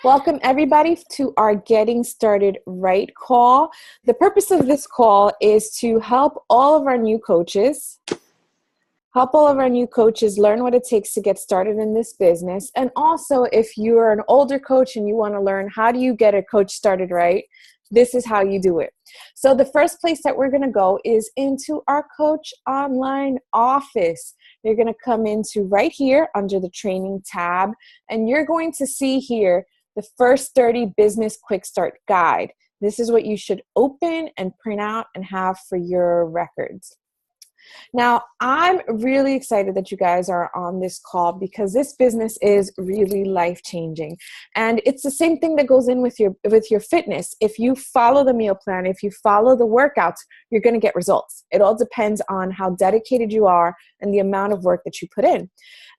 Welcome everybody to our Getting Started Right call. The purpose of this call is to help all of our new coaches learn what it takes to get started in this business. And also, if you're an older coach and you want to learn how do you get a coach started right, this is how you do it. So the first place that we're going to go is into our Coach Online office. You're going to come into right here under the training tab, and you're going to see here the first 30 business quick start guide. This is what you should open and print out and have for your records. Now, I'm really excited that you guys are on this call because this business is really life-changing. And it's the same thing that goes in with your fitness. If you follow the meal plan, if you follow the workouts, you're going to get results. It all depends on how dedicated you are and the amount of work that you put in.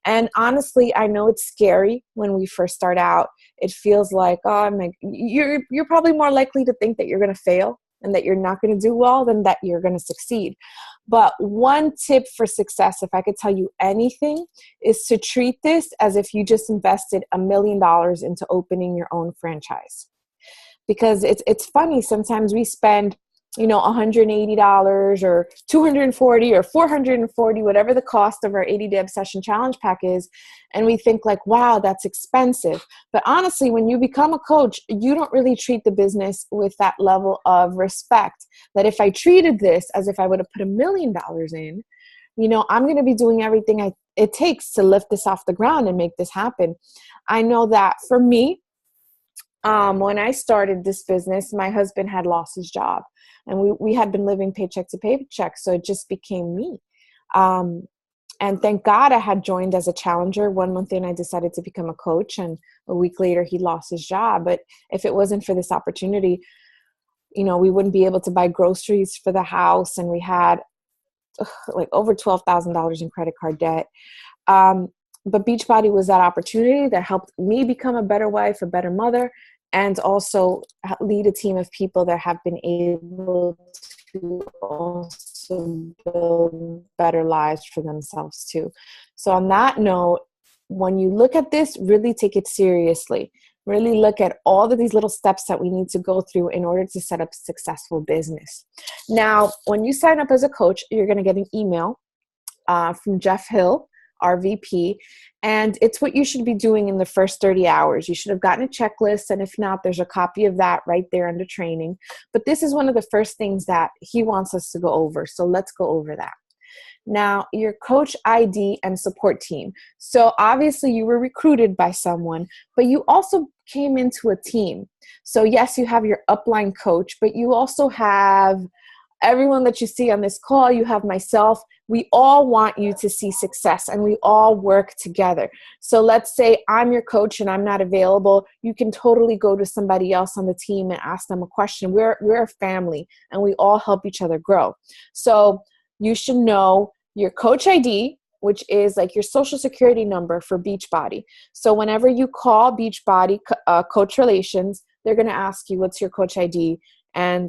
And honestly, I know it's scary when we first start out. It feels like, you're probably more likely to think that you're going to fail and that you're not going to do well than that you're going to succeed. But one tip for success, if I could tell you anything, is to treat this as if you just invested $1 million into opening your own franchise. Because it's funny, sometimes we spend, $180 or $240 or $440, whatever the cost of our 80-day obsession challenge pack is, and we think like, wow, that's expensive. But honestly, when you become a coach, you don't really treat the business with that level of respect. That if I treated this as if I would have put $1 million in, I'm going to be doing everything it takes to lift this off the ground and make this happen. I know that for me, when I started this business, my husband had lost his job, and we had been living paycheck to paycheck, so it just became me. And thank God I had joined as a challenger. 1 month in, I decided to become a coach, and a week later, he lost his job. But if it wasn't for this opportunity, we wouldn't be able to buy groceries for the house, and we had like over $12,000 in credit card debt. But Beachbody was that opportunity that helped me become a better wife, a better mother, and also lead a team of people that have been able to also build better lives for themselves too. So on that note, when you look at this, really take it seriously. Really look at all of these little steps that we need to go through in order to set up a successful business. Now, when you sign up as a coach, you're going to get an email from Jeff Hill, our VP, and it's what you should be doing in the first 30 hours. You should have gotten a checklist, and if not, there's a copy of that right there under training. But this is one of the first things that he wants us to go over, so let's go over that. Now, your coach ID and support team. So obviously you were recruited by someone, but you also came into a team. So yes, you have your upline coach, but you also have everyone that you see on this call. You have myself. We all want you to see success, and we all work together. So let's say I'm your coach and I'm not available. You can totally go to somebody else on the team and ask them a question. We're a family, and we all help each other grow. So you should know your coach ID, which is like your social security number for Beachbody. So whenever you call Beachbody Coach Relations, they're going to ask you, what's your coach ID? And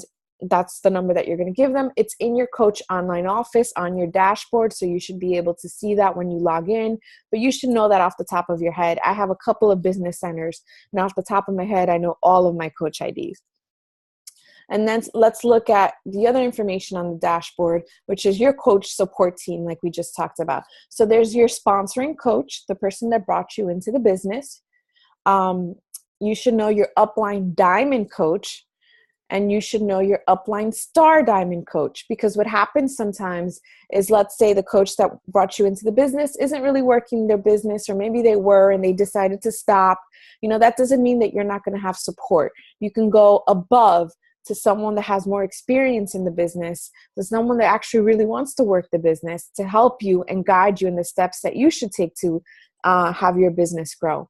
that's the number that you're going to give them. It's in your Coach Online office on your dashboard, so you should be able to see that when you log in. But you should know that off the top of your head. I have a couple of business centers, and off the top of my head, I know all of my coach IDs. And then let's look at the other information on the dashboard, which is your coach support team, like we just talked about. So there's your sponsoring coach, the person that brought you into the business. You should know your upline diamond coach, and you should know your upline star diamond coach, because what happens sometimes is, let's say the coach that brought you into the business isn't really working their business, or maybe they were and they decided to stop. That doesn't mean that you're not going to have support. You can go above to someone that has more experience in the business, to someone that actually really wants to work the business, to help you and guide you in the steps that you should take to have your business grow.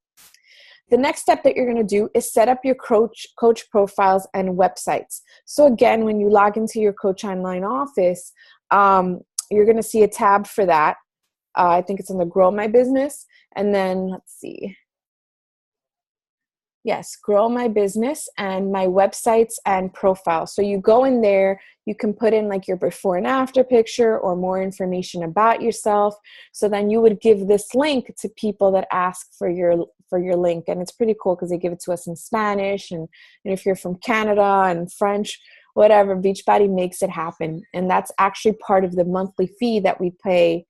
The next step that you're going to do is set up your coach profiles and websites. So again, when you log into your Coach Online office, you're going to see a tab for that. I think it's in the Grow My Business. And then let's see. Yes, Grow My Business and my websites and profile. So you go in there, you can put in like your before and after picture or more information about yourself. So then you would give this link to people that ask for for your link. And it's pretty cool because they give it to us in Spanish. And if you're from Canada and French, whatever, Beachbody makes it happen. And that's actually part of the monthly fee that we pay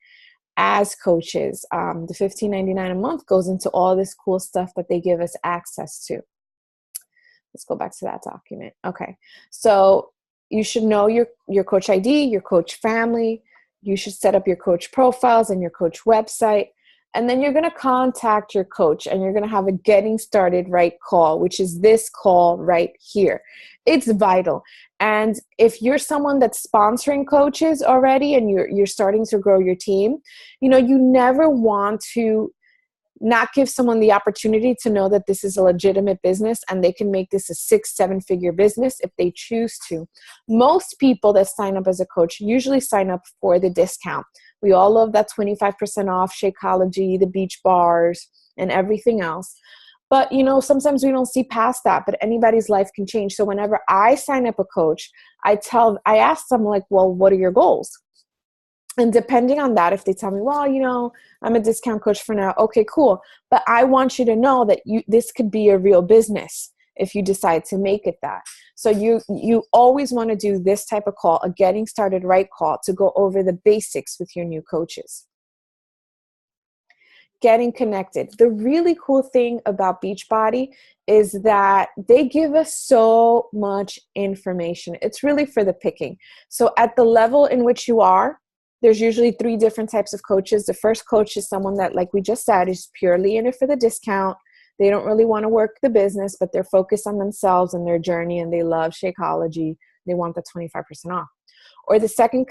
as coaches. The $15.99 a month goes into all this cool stuff that they give us access to. Let's go back to that document. Okay. So you should know your coach ID, your coach family. You should set up your coach profiles and your coach website. And then you're going to contact your coach and you're going to have a getting started right call, which is this call right here. It's vital. And if you're someone that's sponsoring coaches already and you're starting to grow your team, you never want to not give someone the opportunity to know that this is a legitimate business and they can make this a 6-7 figure business if they choose to. Most people that sign up as a coach usually sign up for the discount. We all love that 25% off Shakeology, the beach bars, and everything else. But, sometimes we don't see past that, but anybody's life can change. So whenever I sign up a coach, I ask them well, what are your goals? And depending on that, if they tell me, well, I'm a discount coach for now. Okay, cool. But I want you to know that this could be a real business if you decide to make it that. So you always want to do this type of call, a getting started right call, to go over the basics with your new coaches. Getting connected. The really cool thing about Beachbody is that they give us so much information. It's really for the picking. So at the level in which you are, there's usually 3 different types of coaches. The first coach is someone that, like we just said, is purely in it for the discount. They don't really want to work the business, but they're focused on themselves and their journey, and they love Shakeology. They want the 25% off. Or the second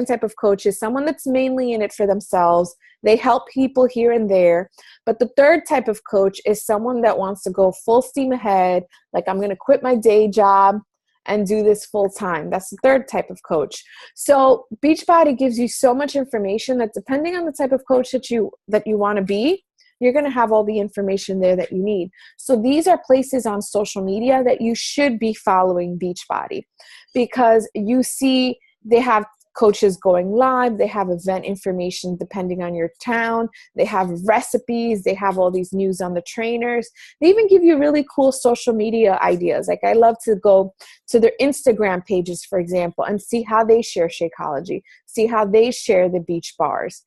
type of coach is someone that's mainly in it for themselves. They help people here and there. But the third type of coach is someone that wants to go full steam ahead, like I'm going to quit my day job and do this full time. That's the third type of coach. So Beachbody gives you so much information that depending on the type of coach that you want to be, you're going to have all the information there that you need. So these are places on social media that you should be following Beachbody, because you see they have coaches going live, they have event information depending on your town, they have recipes, they have all these news on the trainers. They even give you really cool social media ideas. Like I love to go to their Instagram pages, for example, and see how they share Shakeology, see how they share the beach bars.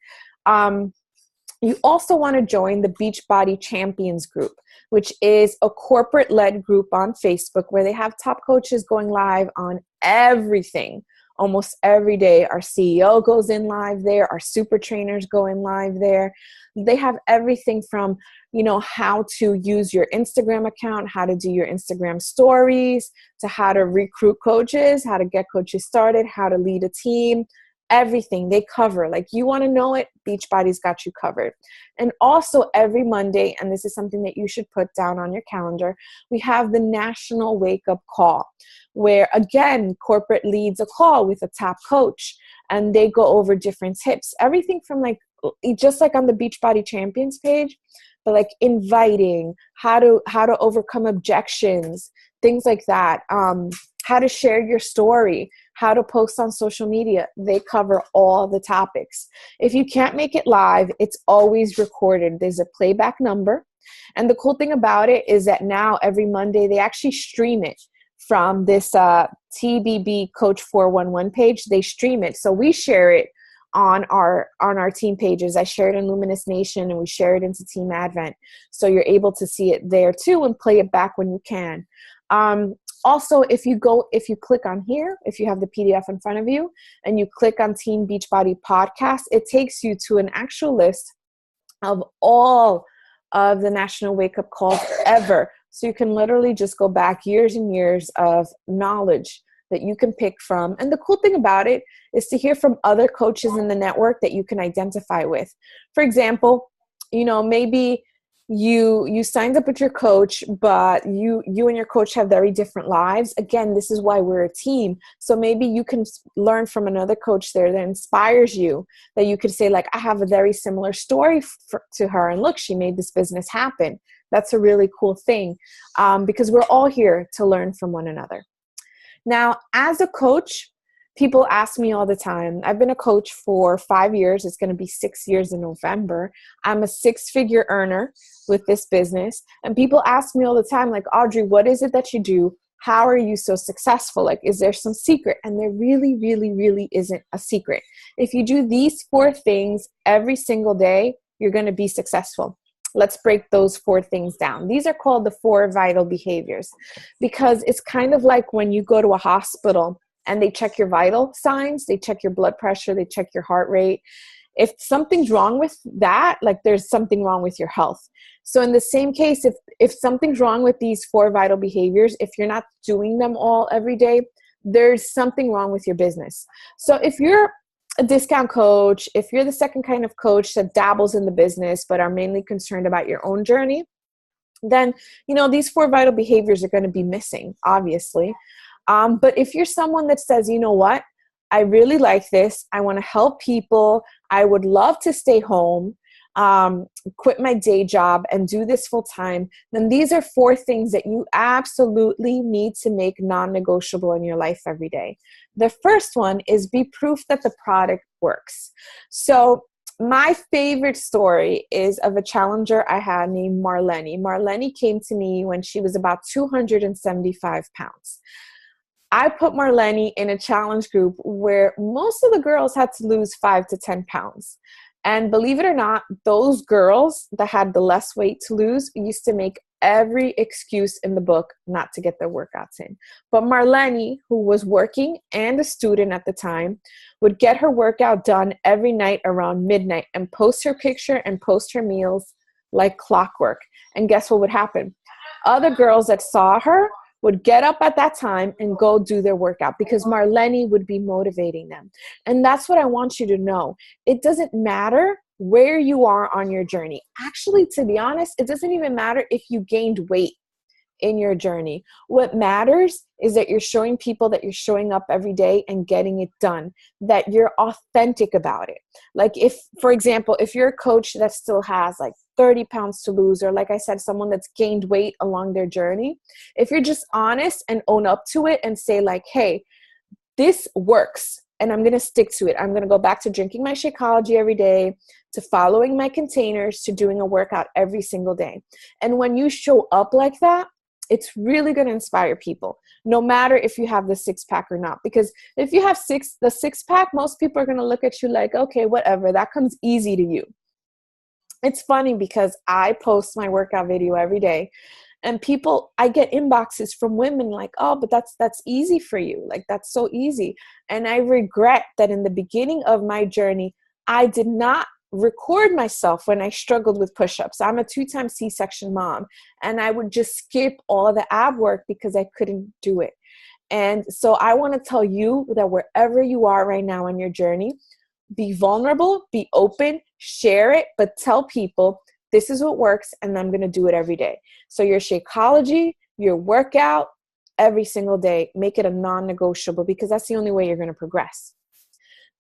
You also want to join the Beachbody Champions group, which is a corporate-led group on Facebook where they have top coaches going live on everything. Almost every day, our CEO goes in live there. Our super trainers go in live there. They have everything from, how to use your Instagram account, how to do your Instagram stories, to how to recruit coaches, how to get coaches started, how to lead a team. Everything they cover. Like, you want to know it, Beachbody's got you covered. And also every Monday, and this is something that you should put down on your calendar, we have the National Wake Up Call, where again, corporate leads a call with a top coach and they go over different tips. Everything from just like on the Beachbody Champions page, but like inviting, how to overcome objections, things like that. How to share your story, how to post on social media. They cover all the topics. If you can't make it live, it's always recorded. There's a playback number. And the cool thing about it is that now every Monday, they actually stream it from this TBB Coach 411 page. They stream it. So we share it on our team pages. I share it in Luminous Nation and we share it into Team Advent. So you're able to see it there too and play it back when you can. Also, if you click on here, if you have the PDF in front of you and you click on Team Beachbody Podcast, it takes you to an actual list of all of the National Wake Up Calls ever. So you can literally just go back years and years of knowledge that you can pick from. And the cool thing about it is to hear from other coaches in the network that you can identify with. For example, maybe you signed up with your coach, but you and your coach have very different lives. Again, this is why we're a team. So maybe you can learn from another coach there that inspires you, that you could say, like, I have a very similar story to her, and look, she made this business happen. That's a really cool thing, because we're all here to learn from one another. Now, as a coach, People ask me all the time. I've been a coach for 5 years. It's going to be 6 years in November. I'm a 6-figure earner with this business. And people ask me all the time, like, Audrey, what is it that you do? How are you so successful? Like, is there some secret? And there really, really, really isn't a secret. If you do these 4 things every single day, you're going to be successful. Let's break those 4 things down. These are called the 4 vital behaviors, because it's kind of like when you go to a hospital and they check your vital signs, they check your blood pressure, they check your heart rate. If something's wrong with that, like there's something wrong with your health. So in the same case, if something's wrong with these 4 vital behaviors, if you're not doing them all every day, there's something wrong with your business. So if you're a discount coach, if you're the second kind of coach that dabbles in the business but are mainly concerned about your own journey, then these 4 vital behaviors are going to be missing, obviously. But if you're someone that says, you know what, I really like this, I want to help people, I would love to stay home, quit my day job and do this full time, then these are 4 things that you absolutely need to make non-negotiable in your life every day. The first one is be proof that the product works. So my favorite story is of a challenger I had named Marlene. Marlene came to me when she was about 275 pounds. I put Marlene in a challenge group where most of the girls had to lose 5 to 10 pounds. And believe it or not, those girls that had the less weight to lose used to make every excuse in the book not to get their workouts in. But Marlene, who was working and a student at the time, would get her workout done every night around midnight and post her picture and post her meals like clockwork. And guess what would happen? Other girls that saw her would get up at that time and go do their workout because Marlene would be motivating them. And that's what I want you to know. It doesn't matter where you are on your journey. Actually, to be honest, it doesn't even matter if you gained weight in your journey. What matters is that you're showing people that you're showing up every day and getting it done, that you're authentic about it. Like if, for example, if you're a coach that still has like 30 pounds to lose, or like I said, someone that's gained weight along their journey, if you're just honest and own up to it and say like, hey, this works and I'm going to stick to it. I'm going to go back to drinking my Shakeology every day, to following my containers, to doing a workout every single day. And when you show up like that, it's really going to inspire people, no matter if you have the 6-pack or not. Because if you have the 6-pack, most people are going to look at you like, okay, whatever, that comes easy to you. It's funny because I post my workout video every day and I get inboxes from women like, oh, but that's easy for you. Like, that's so easy. And I regret that in the beginning of my journey, I did not record myself when I struggled with push-ups. I'm a 2-time C-section mom, and I would just skip all of the ab work because I couldn't do it. And so I want to tell you that wherever you are right now on your journey, be vulnerable, be open, share it, but tell people this is what works and I'm going to do it every day. So your Shakeology, your workout, every single day, make it a non-negotiable because that's the only way you're going to progress.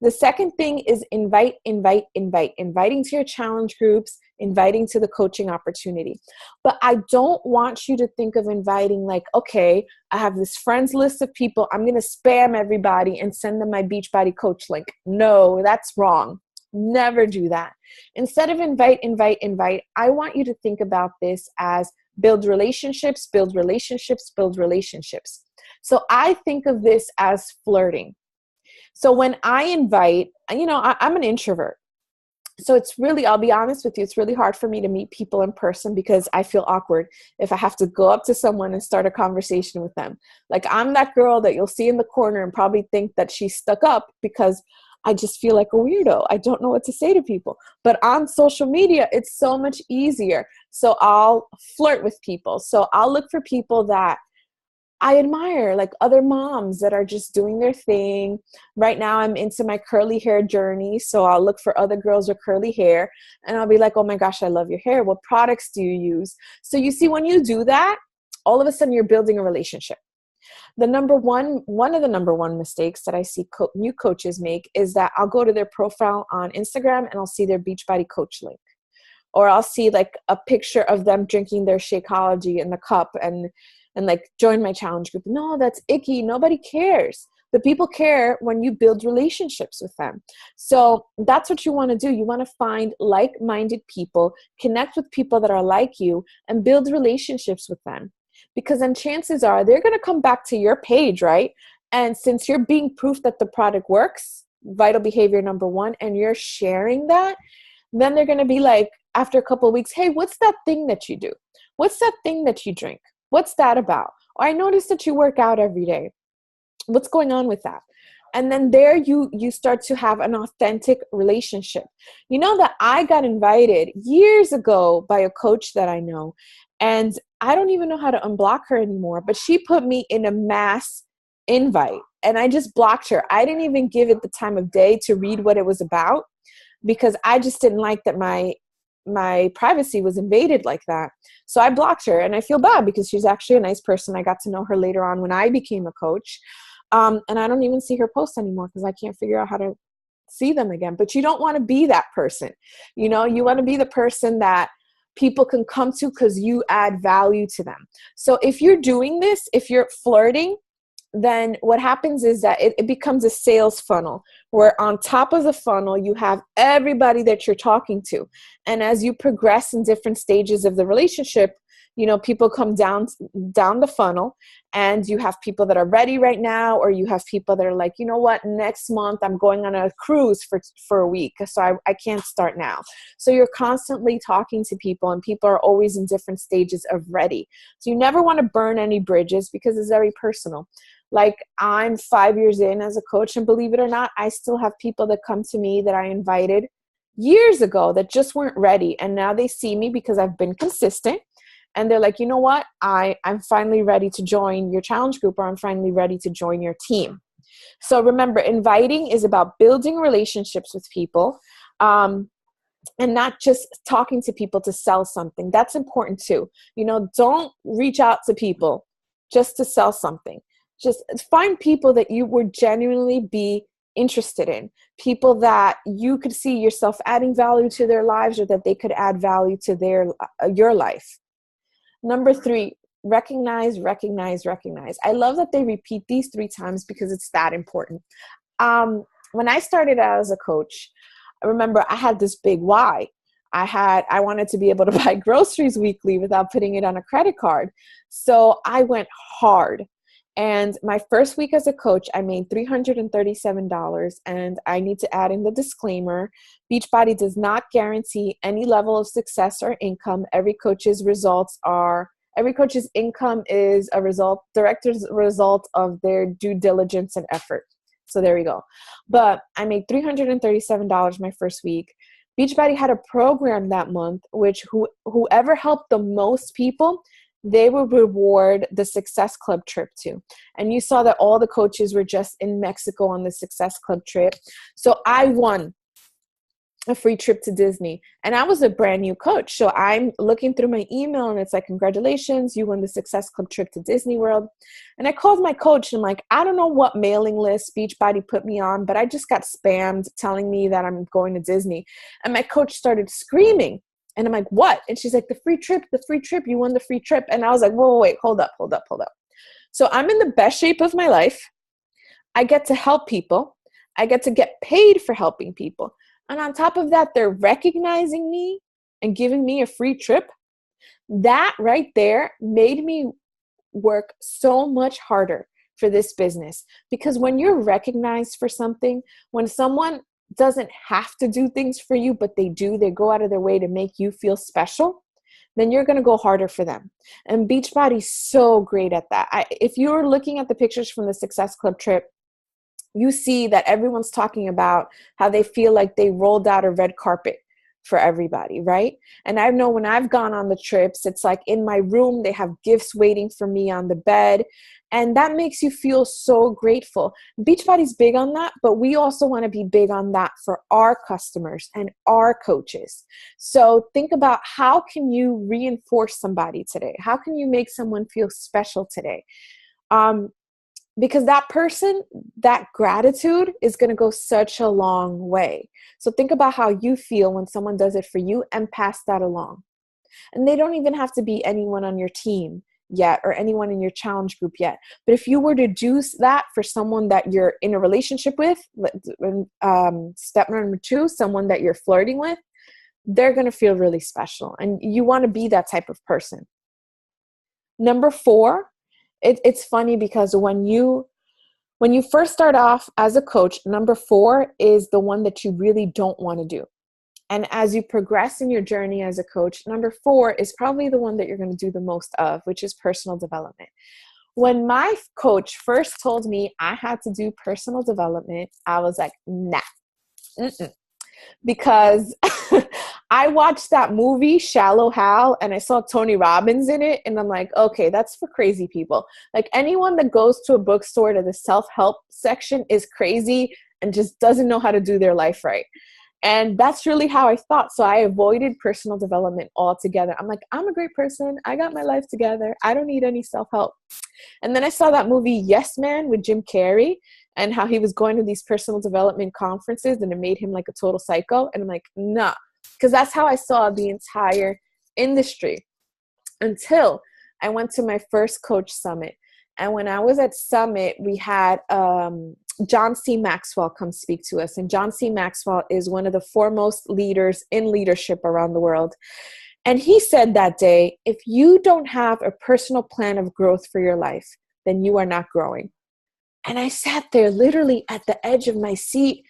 The second thing is inviting to your challenge groups, inviting to the coaching opportunity. But I don't want you to think of inviting like, okay, I have this friends list of people. I'm going to spam everybody and send them my Beachbody coach link. No, that's wrong. Never do that. Instead of invite, I want you to think about this as build relationships. So I think of this as flirting. So when I invite, I'm an introvert. So it's really, I'll be honest with you, it's really hard for me to meet people in person because I feel awkward if I have to go up to someone and start a conversation with them. Like I'm that girl that you'll see in the corner and probably think that she's stuck up because I just feel like a weirdo. I don't know what to say to people. But on social media, it's so much easier. So I'll flirt with people. So I'll look for people that I admire, like other moms that are just doing their thing. Right now I'm into my curly hair journey. So I'll look for other girls with curly hair and I'll be like, oh my gosh, I love your hair. What products do you use? So you see, when you do that, all of a sudden you're building a relationship. One of the number one mistakes that I see new coaches make is that I'll go to their profile on Instagram and I'll see their Beachbody coach link. Or I'll see like a picture of them drinking their Shakeology in the cup and like join my challenge group. No, that's icky. Nobody cares. The people care when you build relationships with them. So that's what you want to do. You want to find like-minded people, connect with people that are like you, and build relationships with them. Because then chances are they're going to come back to your page, right? And since you're being proof that the product works, vital behavior number one, and you're sharing that, then they're going to be like, after a couple of weeks, hey, what's that thing that you do? What's that thing that you drink? What's that about? Or I noticed that you work out every day. What's going on with that? And then there you start to have an authentic relationship. You know that I got invited years ago by a coach that I know, and I don't even know how to unblock her anymore, but she put me in a mass invite and I just blocked her. I didn't even give it the time of day to read what it was about because I just didn't like that my privacy was invaded like that. So I blocked her, and I feel bad because she's actually a nice person. I got to know her later on when I became a coach. And I don't even see her posts anymore because I can't figure out how to see them again. But you don't want to be that person. You know, you want to be the person that people can come to because you add value to them. So if you're doing this, if you're flirting, then what happens is that it becomes a sales funnel where on top of the funnel, you have everybody that you're talking to. And as you progress in different stages of the relationship, you know, people come down the funnel, and you have people that are ready right now, or you have people that are like, you know what, next month I'm going on a cruise for a week, so I can't start now. So you're constantly talking to people, and people are always in different stages of ready. So you never want to burn any bridges because it's very personal. Like, I'm 5 years in as a coach, and believe it or not, I still have people that come to me that I invited years ago that just weren't ready. And now they see me because I've been consistent. And they're like, you know what? I'm finally ready to join your challenge group, or I'm finally ready to join your team. So remember, inviting is about building relationships with people, and not just talking to people to sell something. That's important too. You know, don't reach out to people just to sell something. Just find people that you would genuinely be interested in, people that you could see yourself adding value to their lives, or that they could add value to your life. Number 3, recognize, recognize, recognize. I love that they repeat these 3 times because it's that important. When I started out as a coach, I remember I had this big why. I wanted to be able to buy groceries weekly without putting it on a credit card. So I went hard. And my first week as a coach, I made $337. And I need to add in the disclaimer, Beachbody does not guarantee any level of success or income. Every coach's income is direct result of their due diligence and effort. So there we go. But I made $337 my first week. Beachbody had a program that month, which whoever helped the most people, they will reward the Success Club trip too. And you saw that all the coaches were just in Mexico on the Success Club trip. So I won a free trip to Disney, and I was a brand new coach. So I'm looking through my email, and it's like, congratulations, you won the Success Club trip to Disney World. And I called my coach, and I'm like, I don't know what mailing list Beachbody put me on, but I just got spammed telling me that I'm going to Disney. And my coach started screaming. And I'm like, what? And she's like, the free trip, you won the free trip. And I was like, whoa, wait, hold up. So I'm in the best shape of my life. I get to help people. I get to get paid for helping people. And on top of that, they're recognizing me and giving me a free trip. That right there made me work so much harder for this business. Because when you're recognized for something, when someone doesn't have to do things for you, but they go out of their way to make you feel special, then you're going to go harder for them. And Beachbody's so great at that. If you're looking at the pictures from the Success Club trip, you see that everyone's talking about how they feel like they rolled out a red carpet for everybody, right? And I know when I've gone on the trips, it's like in my room, they have gifts waiting for me on the bed. And that makes you feel so grateful. Beachbody's big on that, but we also want to be big on that for our customers and our coaches. So think about, how can you reinforce somebody today? How can you make someone feel special today? Because that person, that gratitude is going to go such a long way. So think about how you feel when someone does it for you and pass that along. And they don't even have to be anyone on your team. yet or anyone in your challenge group yet. But if you were to do that for someone that you're in a relationship with, step number 2, someone that you're flirting with, they're going to feel really special. And you want to be that type of person. Number 4, it's funny because when you first start off as a coach, number 4 is the one that you really don't want to do. And as you progress in your journey as a coach, number 4 is probably the one that you're going to do the most of, which is personal development. When my coach first told me I had to do personal development, I was like, nah. Because I watched that movie, Shallow Hal, and I saw Tony Robbins in it. And I'm like, okay, that's for crazy people. Like anyone that goes to a bookstore to the self-help section is crazy and just doesn't know how to do their life right. And that's really how I thought. So I avoided personal development altogether. I'm like, I'm a great person. I got my life together. I don't need any self-help. And then I saw that movie, Yes Man, with Jim Carrey, and how he was going to these personal development conferences and it made him like a total psycho. And I'm like, nah, because that's how I saw the entire industry until I went to my first coach summit. And when I was at Summit, we had John C. Maxwell come speak to us. And John C. Maxwell is one of the foremost leaders in leadership around the world. And he said that day, if you don't have a personal plan of growth for your life, then you are not growing. And I sat there literally at the edge of my seat.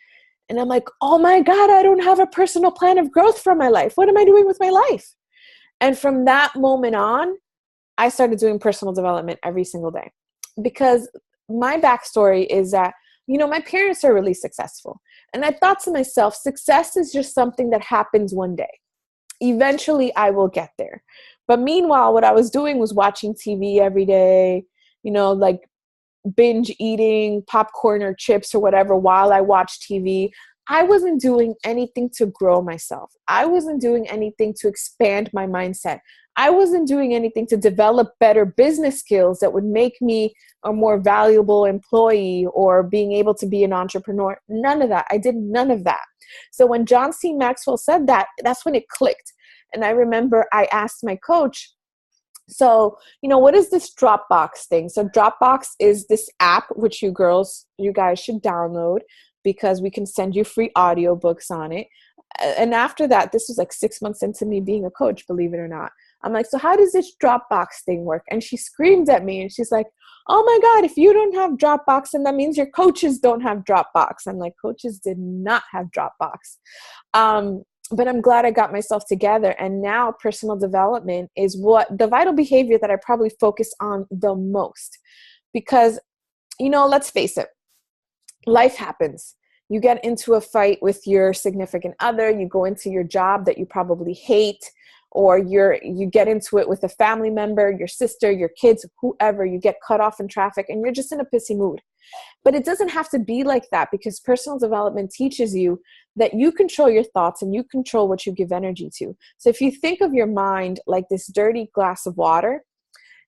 And I'm like, oh my God, I don't have a personal plan of growth for my life. What am I doing with my life? And from that moment on, I started doing personal development every single day. Because my backstory is that, my parents are really successful. And I thought to myself, success is just something that happens one day. Eventually, I will get there. But meanwhile, what I was doing was watching TV every day, like binge eating popcorn or chips or whatever while I watched TV. I wasn't doing anything to grow myself. I wasn't doing anything to expand my mindset. I wasn't doing anything to develop better business skills that would make me a more valuable employee or being able to be an entrepreneur. None of that. I did none of that. So when John C. Maxwell said that, that's when it clicked. And I remember I asked my coach, so, what is this Dropbox thing? So Dropbox is this app, which you guys should download because we can send you free audiobooks on it. And after that, this was like 6 months into me being a coach, believe it or not. I'm like, so how does this Dropbox thing work? And she screamed at me and she's like, oh my God, if you don't have Dropbox, then that means your coaches don't have Dropbox. I'm like, coaches did not have Dropbox. But I'm glad I got myself together. And now personal development is the vital behavior that I probably focus on the most. Because, let's face it, life happens. You get into a fight with your significant other. You go into your job that you probably hate, or you get into it with a family member, your sister, your kids, whoever. You get cut off in traffic and you're just in a pissy mood. But it doesn't have to be like that, because personal development teaches you that you control your thoughts and you control what you give energy to. So if you think of your mind like this dirty glass of water,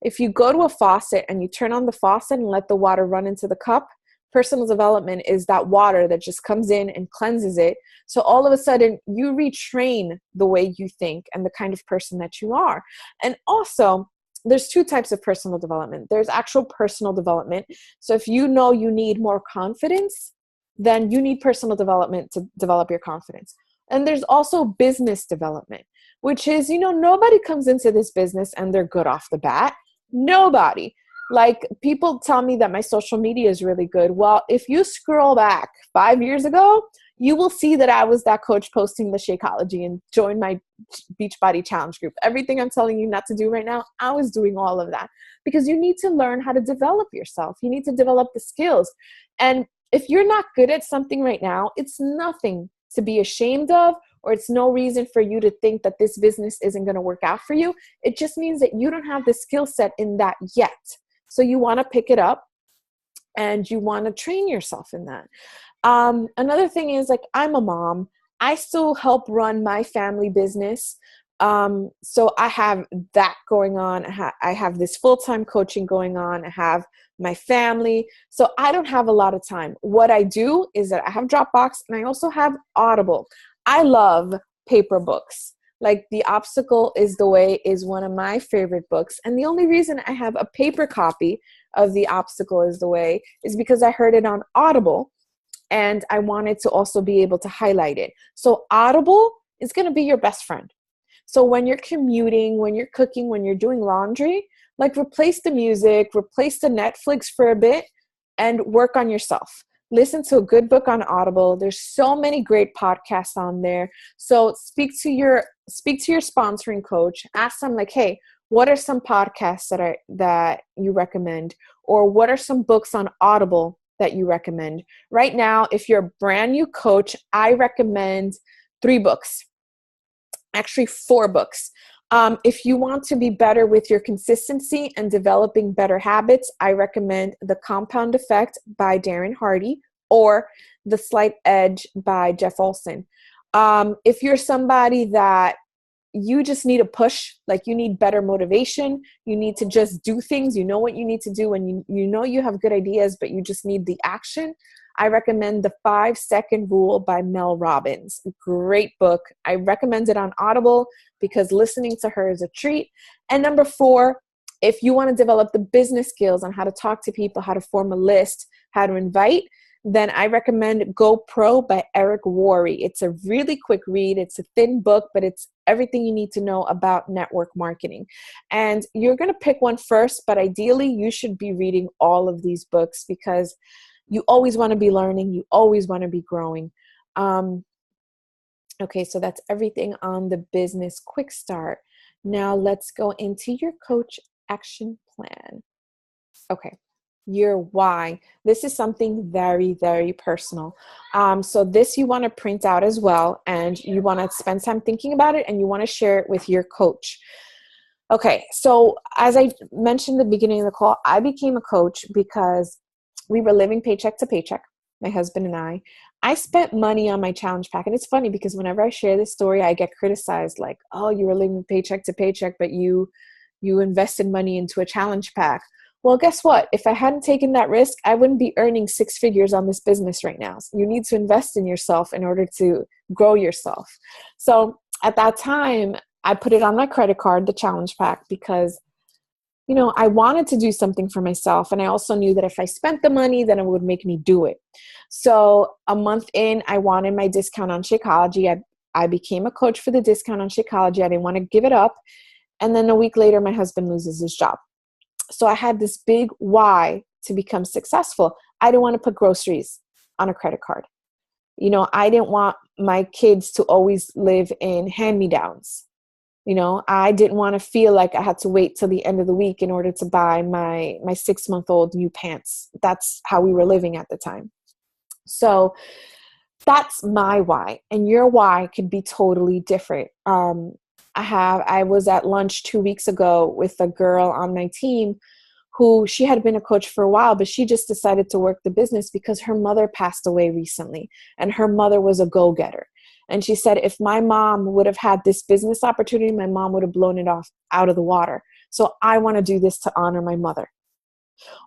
if you go to a faucet and you turn on the faucet and let the water run into the cup, personal development is that water that just comes in and cleanses it. So all of a sudden you retrain the way you think and the kind of person that you are. And also, there's 2 types of personal development. There's actual personal development. So if you need more confidence, then you need personal development to develop your confidence. And there's also business development, which is, nobody comes into this business and they're good off the bat. Nobody. Like, people tell me that my social media is really good. Well, if you scroll back 5 years ago, you will see that I was that coach posting the Shakeology and join my Beachbody Challenge group. Everything I'm telling you not to do right now, I was doing all of that, because you need to learn how to develop yourself. You need to develop the skills. And if you're not good at something right now, it's nothing to be ashamed of, or it's no reason for you to think that this business isn't going to work out for you. It just means that you don't have the skill set in that yet. So you want to pick it up and you want to train yourself in that. Another thing is, like, I'm a mom. I still help run my family business. So I have that going on. I have this full-time coaching going on. I have my family. So I don't have a lot of time. What I do is that I have Dropbox and I also have Audible. I love paper books. Like The Obstacle is the Way is one of my favorite books. And the only reason I have a paper copy of The Obstacle is the Way is because I heard it on Audible and I wanted to also be able to highlight it. So Audible is going to be your best friend. So when you're commuting, when you're cooking, when you're doing laundry, like replace the music, replace the Netflix for a bit and work on yourself. Listen to a good book on Audible. There's so many great podcasts on there. So speak to your sponsoring coach. Ask them like, hey, what are some podcasts that you recommend? Or what are some books on Audible that you recommend? Right now, if you're a brand new coach, I recommend 3 books. Actually 4 books. If you want to be better with your consistency and developing better habits, I recommend The Compound Effect by Darren Hardy or The Slight Edge by Jeff Olson. If you're somebody that you just need a push, like you need better motivation, you need to just do things, you know what you need to do, and you know you have good ideas, but you just need the action, I recommend The 5-Second Rule by Mel Robbins. Great book. I recommend it on Audible because listening to her is a treat. And number 4, if you want to develop the business skills on how to talk to people, how to form a list, how to invite, then I recommend Go Pro by Eric Worre. It's a really quick read. It's a thin book, but it's everything you need to know about network marketing. And you're going to pick one first, but ideally you should be reading all of these books because you always want to be learning. You always want to be growing. Okay, so that's everything on the business quick start. Now let's go into your coach action plan. Okay, your why. This is something very, very personal. So this you want to print out as well, and you want to spend time thinking about it, and you want to share it with your coach. Okay, so as I mentioned at the beginning of the call, I became a coach because we were living paycheck to paycheck, my husband and I. I spent money on my challenge pack. And it's funny because whenever I share this story, I get criticized like, oh, you were living paycheck to paycheck, but you invested money into a challenge pack. Well, guess what? If I hadn't taken that risk, I wouldn't be earning 6 figures on this business right now. So you need to invest in yourself in order to grow yourself. So at that time, I put it on my credit card, the challenge pack, because I wanted to do something for myself. And I also knew that if I spent the money, then it would make me do it. So a month in, I wanted my discount on Shakeology. I became a coach for the discount on Shakeology. I didn't want to give it up. And then a week later, my husband loses his job. So I had this big why to become successful. I didn't want to put groceries on a credit card. I didn't want my kids to always live in hand-me-downs. I didn't want to feel like I had to wait till the end of the week in order to buy my 6-month-old new pants. That's how we were living at the time. So that's my why. And your why could be totally different. I was at lunch 2 weeks ago with a girl on my team who she had been a coach for a while, but she just decided to work the business because her mother passed away recently and her mother was a go-getter. And she said, if my mom would have had this business opportunity, my mom would have blown it out of the water. So I want to do this to honor my mother.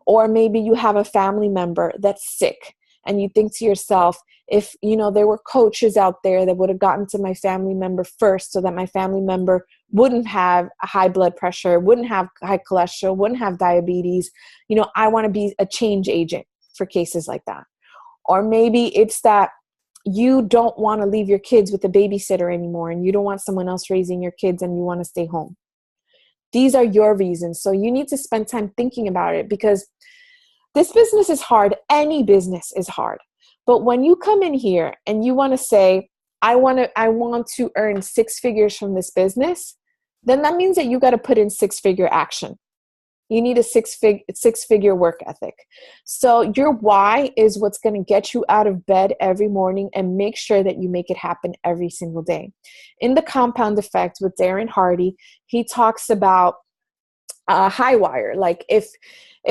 Or maybe you have a family member that's sick and you think to yourself, if there were coaches out there that would have gotten to my family member first so that my family member wouldn't have high blood pressure, wouldn't have high cholesterol, wouldn't have diabetes, I want to be a change agent for cases like that. Or maybe it's that you don't want to leave your kids with a babysitter anymore and you don't want someone else raising your kids and you want to stay home. These are your reasons. So you need to spend time thinking about it because this business is hard. Any business is hard. But when you come in here and you want to say, I want to earn 6 figures from this business, then that means that you got to put in 6-figure action. You need a 6-figure work ethic. So your why is what's going to get you out of bed every morning and make sure that you make it happen every single day. In The Compound Effect with Darren Hardy, he talks about high wire. Like if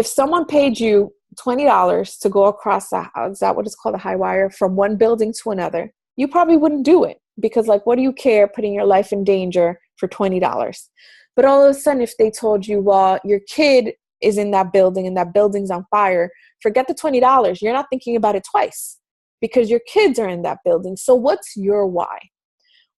someone paid you $20 to go across is that what it's called, a high wire, from one building to another, you probably wouldn't do it because what do you care putting your life in danger for $20? But all of a sudden, if they told you, well, your kid is in that building and that building's on fire, forget the $20. You're not thinking about it twice because your kids are in that building. So what's your why?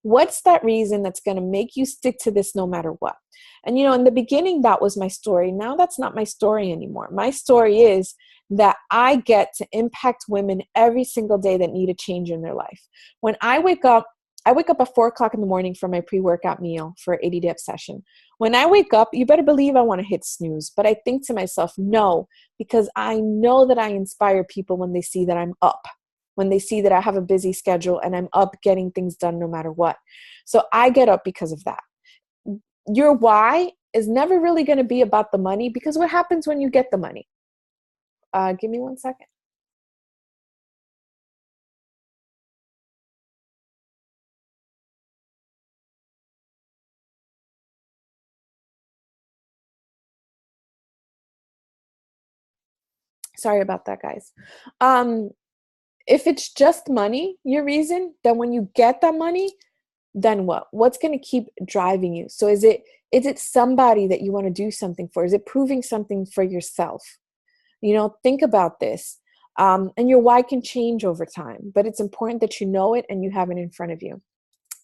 What's that reason that's going to make you stick to this no matter what? And, in the beginning, that was my story. Now that's not my story anymore. My story is that I get to impact women every single day that need a change in their life. When I wake up at 4:00 in the morning for my pre-workout meal for 80-day obsession. When I wake up, you better believe I want to hit snooze. But I think to myself, no, because I know that I inspire people when they see that I'm up, when they see that I have a busy schedule and I'm up getting things done no matter what. So I get up because of that. Your why is never really going to be about the money, because what happens when you get the money? Give me 1 second. Sorry about that, guys. If it's just money, your reason, then when you get that money, then what? What's going to keep driving you? So is it somebody that you want to do something for? Is it proving something for yourself? Think about this. And your why can change over time, but it's important that you know it and you have it in front of you.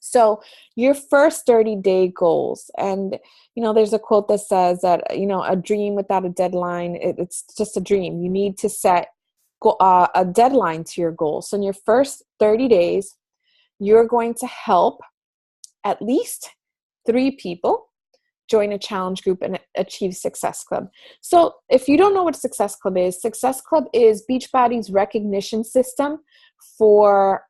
So your first 30-day goals, and there's a quote that says that a dream without a deadline, it's just a dream. You need to set a deadline to your goals. So in your first 30 days, you're going to help at least 3 people join a challenge group and achieve Success Club. So if you don't know what Success Club is Beachbody's recognition system for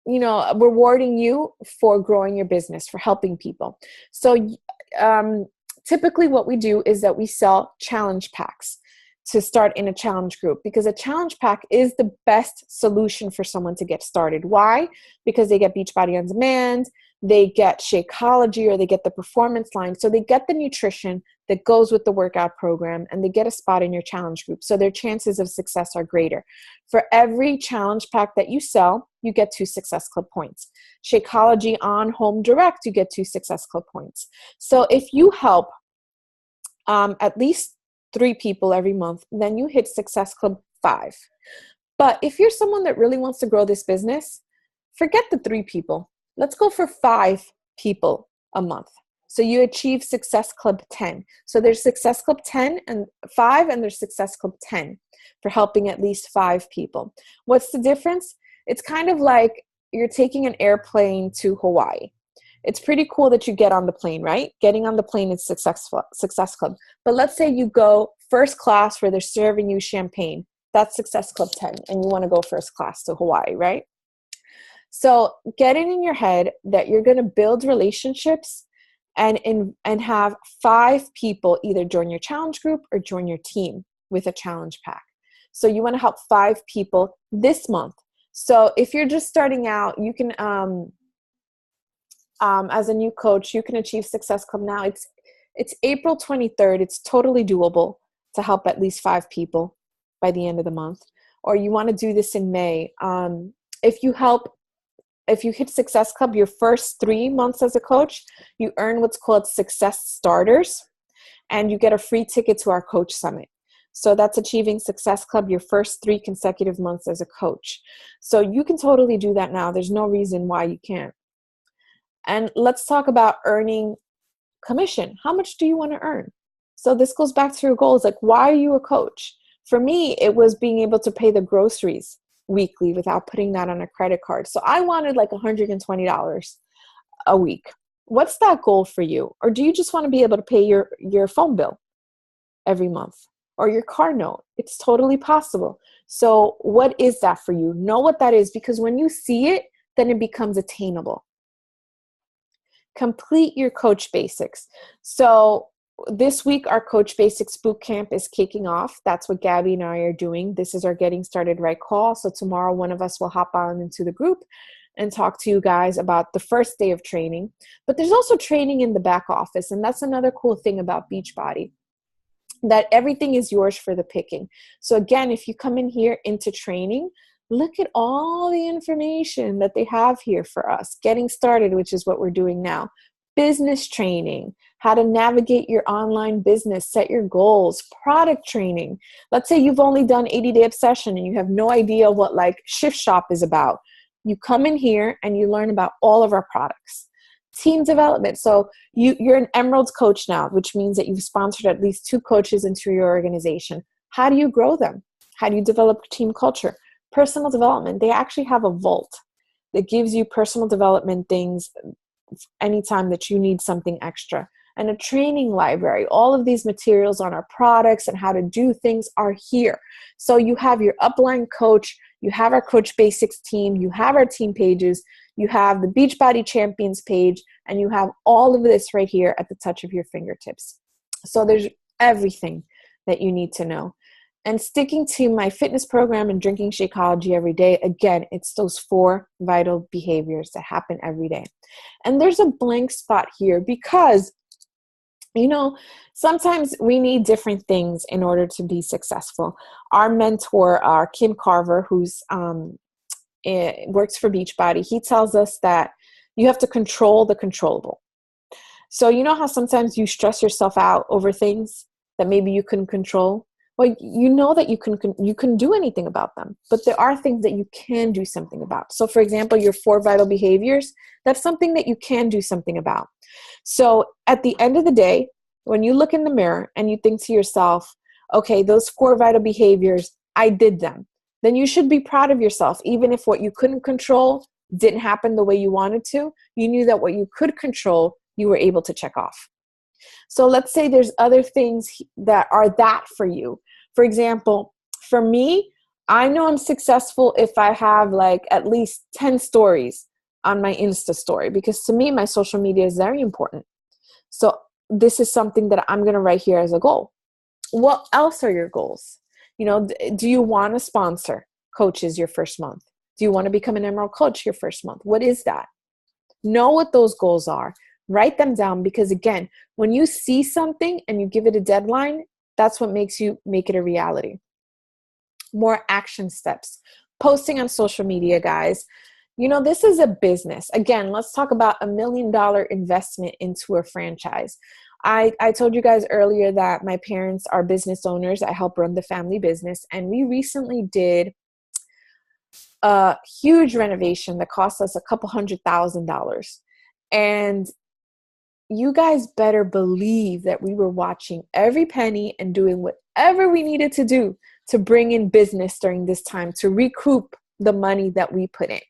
rewarding you for growing your business, for helping people. So typically what we do is that we sell challenge packs to start in a challenge group, because a challenge pack is the best solution for someone to get started. Why? Because they get Beachbody On Demand, they get Shakeology, or they get the performance line. So they get the nutrition that goes with the workout program, and they get a spot in your challenge group. So their chances of success are greater. For every challenge pack that you sell, you get 2 Success Club points. Shakeology on Home Direct, you get 2 Success Club points. So if you help at least 3 people every month, then you hit Success Club 5. But if you're someone that really wants to grow this business, forget the 3 people. Let's go for 5 people a month. So you achieve Success Club 10. So there's Success Club 10 and 5, and there's Success Club 10 for helping at least 5 people. What's the difference? It's kind of like you're taking an airplane to Hawaii. It's pretty cool that you get on the plane, right? Getting on the plane is Success Club. But let's say you go first class where they're serving you champagne. That's Success Club 10, and you want to go first class to Hawaii, right? So get it in your head that you're going to build relationships and have 5 people either join your challenge group or join your team with a challenge pack. So you want to help 5 people this month. So if you're just starting out, you can, as a new coach, you can achieve Success Club now. It's April 23rd. It's totally doable to help at least 5 people by the end of the month. Or you want to do this in May. If you hit Success Club your first 3 months as a coach, you earn what's called Success Starters, and you get a free ticket to our Coach Summit. So that's achieving Success Club your first 3 consecutive months as a coach. So you can totally do that now. There's no reason why you can't. And let's talk about earning commission. How much do you want to earn? So this goes back to your goals. Like, why are you a coach? For me, it was being able to pay the groceries weekly without putting that on a credit card. So I wanted like $120 a week. What's that goal for you? Or do you just want to be able to pay your phone bill every month or your car note? It's totally possible. So what is that for you? Know what that is, because when you see it, then it becomes attainable. Complete your Coach Basics. So this week, our Coach Basics Bootcamp is kicking off. That's what Gabby and I are doing. This is our Getting Started Right call. So tomorrow, one of us will hop on into the group and talk to you guys about the first day of training. But there's also training in the back office. And that's another cool thing about Beachbody, that everything is yours for the picking. So again, if you come in here into training, look at all the information that they have here for us. Getting Started, which is what we're doing now. Business training, how to navigate your online business, set your goals, product training. Let's say you've only done 80-day obsession and you have no idea what like Shift Shop is about. You come in here and you learn about all of our products. Team development. So you're an Emerald coach now, which means that you've sponsored at least 2 coaches into your organization. How do you grow them? How do you develop team culture? Personal development. They actually have a vault that gives you personal development things anytime that you need something extra. And a training library. All of these materials on our products and how to do things are here. So you have your upline coach, you have our Coach Basics team, you have our team pages, you have the Beachbody Champions page, and you have all of this right here at the touch of your fingertips. So there's everything that you need to know. And sticking to my fitness program and drinking Shakeology every day, again, it's those 4 vital behaviors that happen every day. And there's a blank spot here because sometimes we need different things in order to be successful. Our mentor, Kim Carver, who's works for Beachbody, he tells us that you have to control the controllable. So you know how sometimes you stress yourself out over things that maybe you couldn't control? Well, you know that you can do anything about them, but there are things that you can do something about. So for example, your 4 vital behaviors, that's something that you can do something about. So at the end of the day, when you look in the mirror and you think to yourself, okay, those 4 vital behaviors, I did them, then you should be proud of yourself. Even if what you couldn't control didn't happen the way you wanted to, you knew that what you could control, you were able to check off. So let's say there's other things that are that for you. For example, for me, I know I'm successful if I have like at least 10 stories on my Insta story, because to me, my social media is very important. So this is something that I'm going to write here as a goal. What else are your goals? Do you want to sponsor coaches your first month? Do you want to become an Emerald coach your first month? What is that? Know what those goals are. Write them down, because again, when you see something and you give it a deadline, that's what makes you make it a reality. More action steps. Posting on social media, guys. This is a business. Again, let's talk about $1 million investment into a franchise. I told you guys earlier that my parents are business owners. I help run the family business. And we recently did a huge renovation that cost us a couple $100,000. And you guys better believe that we were watching every penny and doing whatever we needed to do to bring in business during this time to recoup the money that we put in.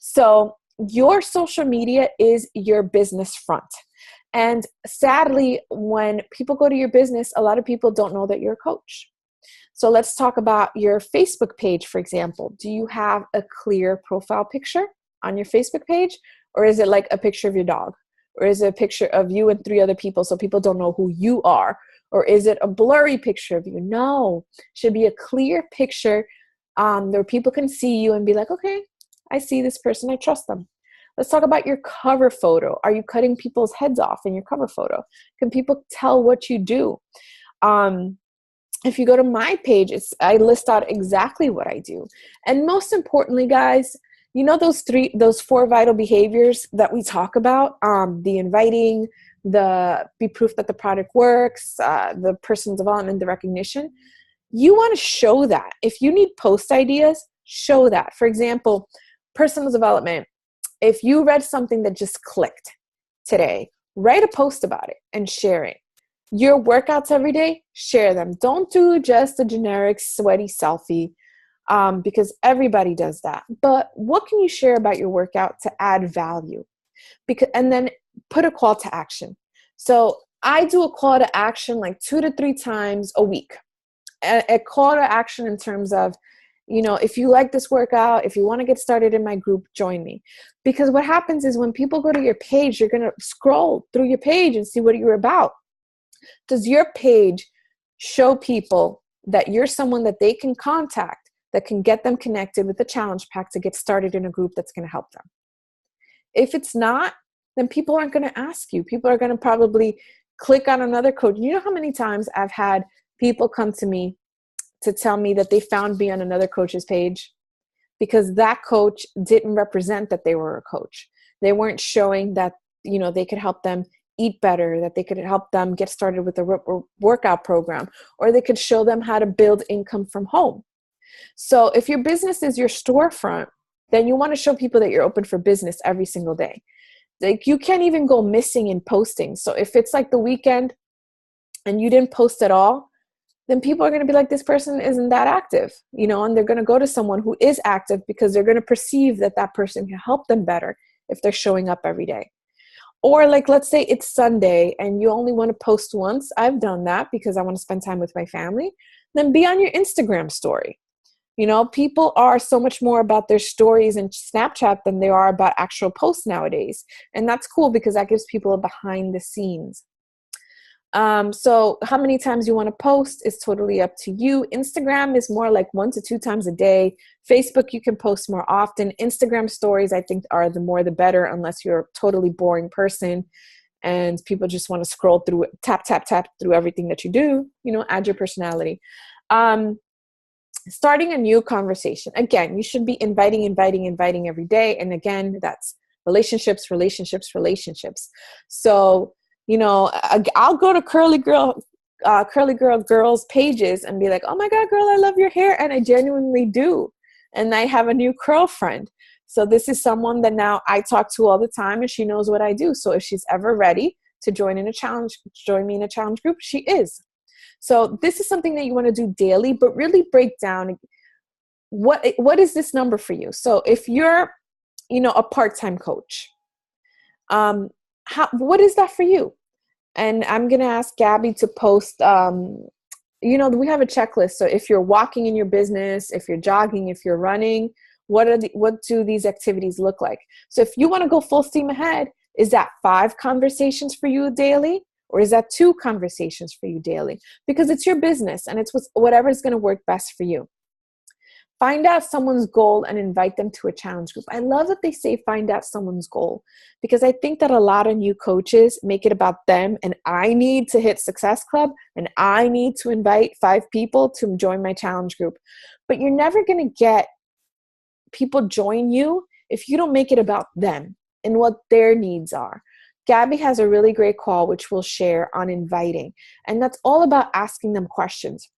So your social media is your business front. And sadly, when people go to your business, a lot of people don't know that you're a coach. So let's talk about your Facebook page, for example. Do you have a clear profile picture on your Facebook page? Or is it like a picture of your dog? Or is it a picture of you and 3 other people so people don't know who you are? Or is it a blurry picture of you? No, it should be a clear picture where people can see you and be like, okay, I see this person, I trust them. Let's talk about your cover photo. Are you cutting people's heads off in your cover photo? Can people tell what you do? If you go to my page, I list out exactly what I do. And most importantly, guys, those 4 vital behaviors that we talk about, the inviting, the be proof that the product works, the personal development, the recognition, you want to show that. If you need post ideas, show that. For example, personal development. If you read something that just clicked today, write a post about it and share it. Your workouts every day, share them. Don't do just a generic sweaty selfie. Because everybody does that. But what can you share about your workout to add value? And then put a call to action. So I do a call to action like 2 to 3 times a week. A call to action in terms of, if you like this workout, if you want to get started in my group, join me. Because what happens is when people go to your page, you're going to scroll through your page and see what you're about. Does your page show people that you're someone that they can contact, that can get them connected with the challenge pack to get started in a group that's going to help them? If it's not, then people aren't going to ask you. People are going to probably click on another coach. You know how many times I've had people come to me to tell me that they found me on another coach's page because that coach didn't represent that they were a coach. They weren't showing that, they could help them eat better, that they could help them get started with a workout program, or they could show them how to build income from home. So if your business is your storefront, then you want to show people that you're open for business every single day. Like, you can't even go missing in posting. So if it's like the weekend and you didn't post at all, then people are going to be like, this person isn't that active, and they're going to go to someone who is active because they're going to perceive that that person can help them better if they're showing up every day. Or like, let's say it's Sunday and you only want to post once. I've done that because I want to spend time with my family. Then be on your Instagram story. People are so much more about their stories and Snapchat than they are about actual posts nowadays. And that's cool because that gives people a behind the scenes. So how many times you want to post is totally up to you. Instagram is more like 1 to 2 times a day. Facebook, you can post more often. Instagram stories, I think, are the more the better, unless you're a totally boring person and people just want to scroll through, tap through everything that you do, add your personality. Starting a new conversation. Again, you should be inviting every day. And again, that's relationships. So, I'll go to Curly Girl girls pages and be like, oh my God, girl, I love your hair. And I genuinely do. And I have a new curl friend. So this is someone that now I talk to all the time and she knows what I do. So if she's ever ready to join me in a challenge group, she is. So this is something that you want to do daily, but really break down what is this number for you? So if you're, a part-time coach, what is that for you? And I'm going to ask Gabby to post, we have a checklist. So if you're walking in your business, if you're jogging, if you're running, what do these activities look like? So if you want to go full steam ahead, is that 5 conversations for you daily? Or is that 2 conversations for you daily? Because it's your business and it's whatever is going to work best for you. Find out someone's goal and invite them to a challenge group. I love that they say find out someone's goal, because I think that a lot of new coaches make it about them and I need to hit Success Club and I need to invite 5 people to join my challenge group. But you're never going to get people join you if you don't make it about them and what their needs are. Gabby has a really great call, which we'll share, on inviting. And that's all about asking them questions.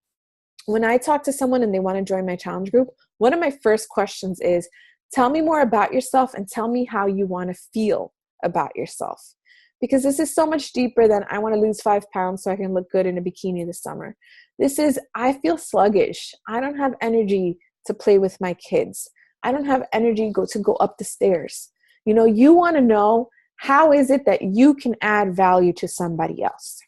When I talk to someone and they want to join my challenge group, one of my first questions is, tell me more about yourself and tell me how you want to feel about yourself. Because this is so much deeper than I want to lose 5 pounds so I can look good in a bikini this summer. This is, I feel sluggish. I don't have energy to play with my kids. I don't have energy to go up the stairs. You want to know, how is it that you can add value to somebody else?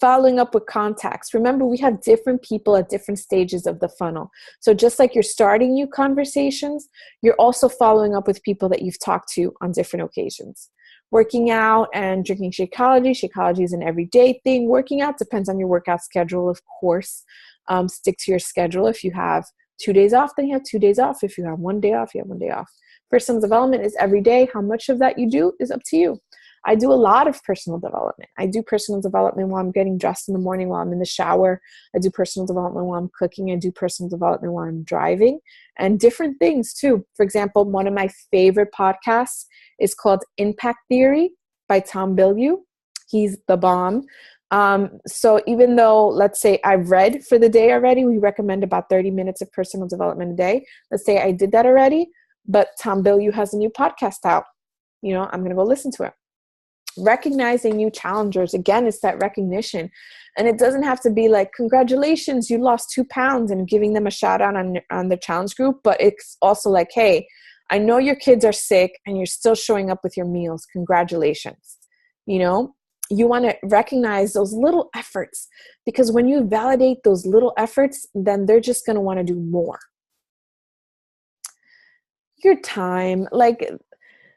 Following up with contacts. Remember, we have different people at different stages of the funnel. So just like you're starting new conversations, you're also following up with people that you've talked to on different occasions. Working out and drinking Shakeology. Shakeology is an everyday thing. Working out depends on your workout schedule, of course. Stick to your schedule. If you have 2 days off, then you have 2 days off. If you have 1 day off, you have 1 day off. Personal development is every day. How much of that you do is up to you. I do a lot of personal development. I do personal development while I'm getting dressed in the morning, while I'm in the shower. I do personal development while I'm cooking. I do personal development while I'm driving, and different things too. For example, one of my favorite podcasts is called Impact Theory by Tom Bilyeu. He's the bomb. So even though, let's say I've read for the day already, we recommend about 30 minutes of personal development a day. Let's say I did that already, but Tom Bilyeu has a new podcast out. I'm going to go listen to it. Recognizing new challengers, again, it's that recognition. And it doesn't have to be like, congratulations, you lost 2 pounds, and giving them a shout out on the challenge group. But it's also like, hey, I know your kids are sick and you're still showing up with your meals. Congratulations. You want to recognize those little efforts, because when you validate those little efforts, then they're just going to want to do more. Your time, like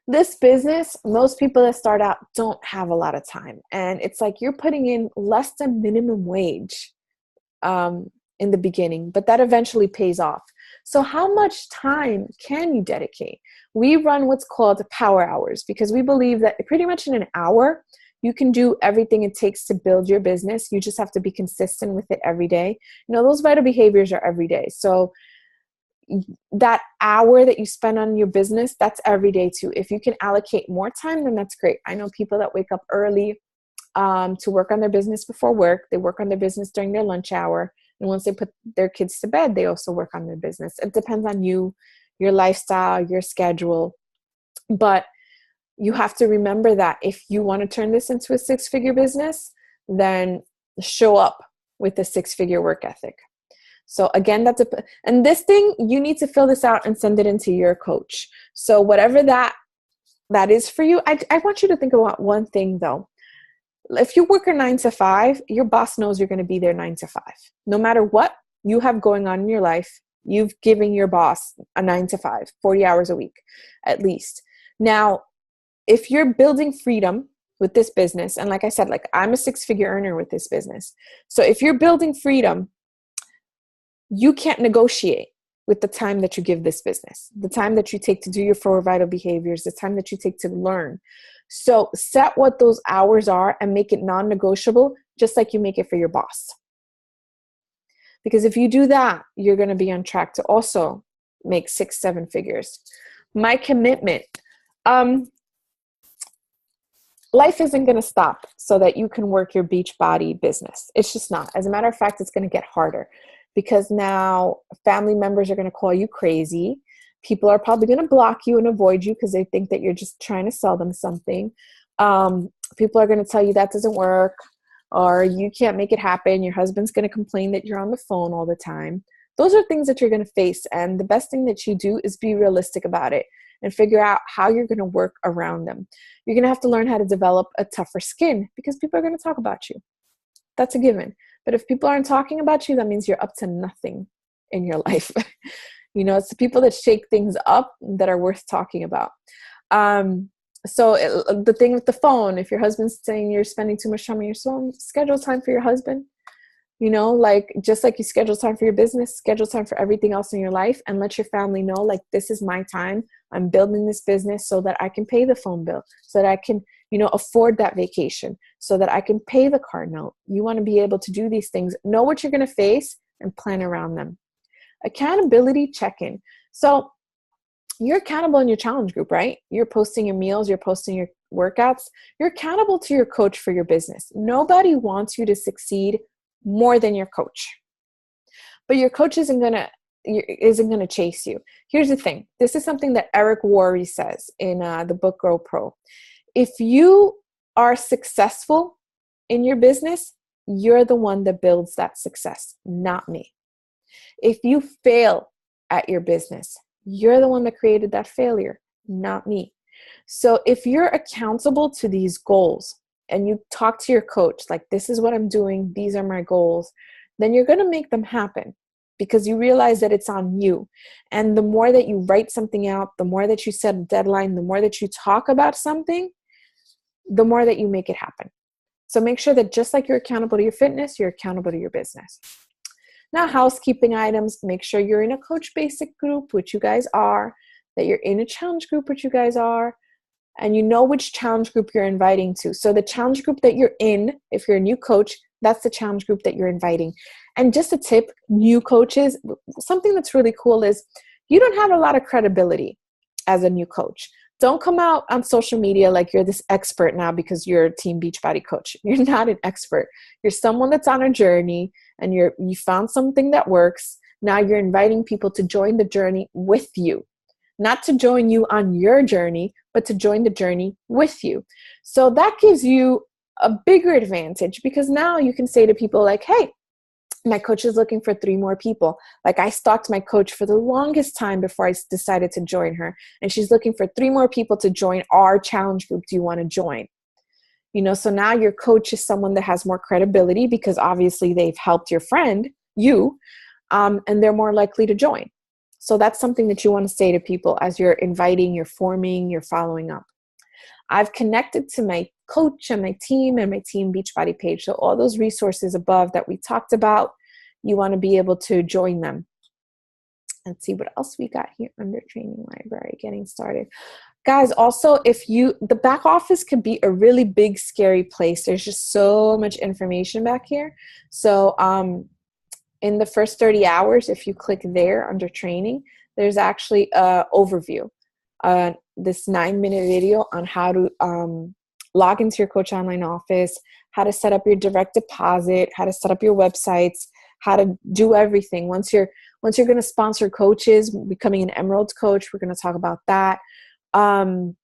this business, most people that start out don't have a lot of time. And it's like you're putting in less than minimum wage in the beginning, but that eventually pays off. So how much time can you dedicate? We run what's called power hours, because we believe that pretty much in an hour, you can do everything it takes to build your business. You just have to be consistent with it every day. Those vital behaviors are every day. So that hour that you spend on your business, that's every day too. If you can allocate more time, then that's great. I know people that wake up early to work on their business before work. They work on their business during their lunch hour. And once they put their kids to bed, they also work on their business. It depends on you, your lifestyle, your schedule. But you have to remember that if you want to turn this into a 6-figure business, then show up with a 6-figure work ethic. So again, and this thing, you need to fill this out and send it into your coach. So whatever that is for you, I want you to think about one thing though. If you work a 9 to 5, your boss knows you're going to be there 9 to 5. No matter what you have going on in your life, you've given your boss a 9 to 5, 40 hours a week, at least. Now, if you're building freedom with this business, and like I said, like I'm a 6-figure earner with this business. So if you're building freedom, you can't negotiate with the time that you give this business, the time that you take to do your 4 vital behaviors, the time that you take to learn. So set what those hours are and make it non-negotiable, just like you make it for your boss. Because if you do that, you're going to be on track to also make 6-7 figures. My commitment, life isn't going to stop so that you can work your Beachbody business. It's just not. As a matter of fact, it's going to get harder because now family members are going to call you crazy. People are probably going to block you and avoid you because they think that you're just trying to sell them something. People are going to tell you that doesn't work or you can't make it happen. Your husband's going to complain that you're on the phone all the time. Those are things that you're going to face. And the best thing that you do is be realistic about it and figure out how you're going to work around them. You're going to have to learn how to develop a tougher skin because people are going to talk about you. That's a given. But if people aren't talking about you, that means you're up to nothing in your life. It's the people that shake things up that are worth talking about. The thing with the phone, if your husband's saying you're spending too much time on your phone, schedule time for your husband. Just like you schedule time for your business, schedule time for everything else in your life and let your family know, like, this is my time. I'm building this business so that I can pay the phone bill, so that I can, afford that vacation, so that I can pay the car note. You want to be able to do these things, know what you're going to face and plan around them. Accountability check-in. So you're accountable in your challenge group, right? You're posting your meals, you're posting your workouts. You're accountable to your coach for your business. Nobody wants you to succeed more than your coach. But your coach isn't going to chase you. Here's the thing. This is something that Eric Worre says in the book Grow Pro. If you are successful in your business, you're the one that builds that success, not me. If you fail at your business, you're the one that created that failure, not me. So if you're accountable to these goals and you talk to your coach, like, this is what I'm doing, these are my goals, then you're going to make them happen because you realize that it's on you. And the more that you write something out, the more that you set a deadline, the more that you talk about something, the more that you make it happen. So make sure that just like you're accountable to your fitness, you're accountable to your business. Now, housekeeping items, make sure you're in a Coach Basic group, which you guys are, that you're in a challenge group, which you guys are, and you know which challenge group you're inviting to. So the challenge group that you're in, if you're a new coach, that's the challenge group that you're inviting. And just a tip, new coaches, something that's really cool is you don't have a lot of credibility as a new coach. Don't come out on social media like you're this expert now because you're a Team Beachbody coach. You're not an expert. You're someone that's on a journey and you found something that works. Now you're inviting people to join the journey with you. Not to join you on your journey, but to join the journey with you. So that gives you a bigger advantage because now you can say to people like, hey, my coach is looking for 3 more people. Like, I stalked my coach for the longest time before I decided to join her. And she's looking for 3 more people to join our challenge group. Do you want to join? So now your coach is someone that has more credibility because obviously they've helped your friend, you, and they're more likely to join. So that's something that you want to say to people as you're inviting, you're forming, you're following up. I've connected to my coach and my team Beachbody page. So all those resources above that we talked about, you want to be able to join them. Let's see what else we got here under training library, getting started. Guys, also, the back office can be a really big, scary place. There's just so much information back here. So in the first 30 hours, if you click there under training, there's actually an overview. This 9-minute video on how to log into your Coach Online office, how to set up your direct deposit, how to set up your websites, how to do everything. Once Once you're going to sponsor coaches, becoming an Emerald coach, we're going to talk about that. You're